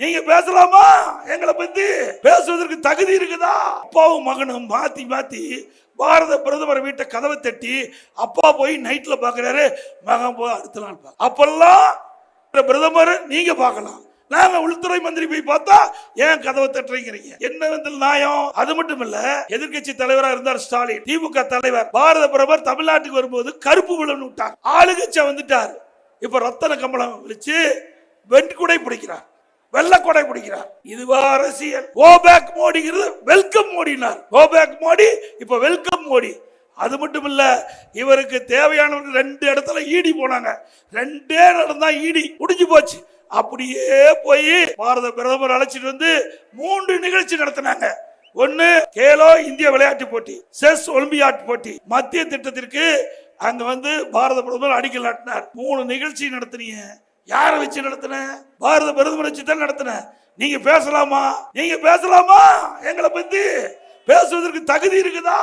நீங்க பேசலாமா? எங்களை பத்தி பேசுவதற்கு தகுதி இருக்குதா? அப்பாவும் மகனும் மாத்தி மாத்தி பாரத பிரதமர் வீட்டை கதவை தட்டி அப்பா போய் நைட்ல பாக்குறாரு, மகன் போய் அடுத்த நாள் அப்பெல்லாம் பிரதமர் நீங்க பார்க்கலாம். நாங்க உள்துறை மந்திரி போய் பார்த்தா ஏன் கதவை தட்டுறீங்க? என்ன வந்து நியாயம்? அது மட்டும் இல்ல, எதிர்கட்சி தலைவராக இருந்தார் ஸ்டாலின், திமுக தலைவர். பாரத பிரதமர் தமிழ்நாட்டுக்கு வரும்போது கருப்பு விழன் விட்டார், ஆளுங்கட்சியா வந்துட்டார். இப்ப ரத்தன கம்பளம் விழிச்சு வெண்குடை பிடிக்கிறார், வெள்ளக்கொடை பிடிக்கிறார். இதுவா அரசியல்? கோ பேக் மோடிங்கிறது வெல்கம் மோடினார். கோ பேக் மோடி இப்ப வெல்கம் மோடி. அது மட்டும் இல்ல, இவருக்கு தேவையானவர்கள் 2 இடத்துல ஈடி போனாங்க. 2 இடம் தான் ஈடி முடிஞ்சு போச்சு. அப்படியே போய் பாரத பிரதமர் அழைச்சிட்டு வந்து 3 நிகழ்ச்சி நடத்தினாங்க. ஒன்னு கேலோ இந்திய விளையாட்டு போட்டி, செஸ் ஒலிம்பியாட் போட்டி, மத்திய திட்டத்திற்கு அங்க வந்து பாரத பிரதமர் அடிக்கல் நாட்டினார். 3 நிகழ்ச்சி நடத்தினீங்க. யாரை வச்சு நடத்தின? பாரத பிரதமர் வச்சு தான் நடத்தின. நீங்க பேசலாமா? நீங்க பேசலாமா? எங்களை பத்தி பேசுவதற்கு தகுதி இருக்குதா?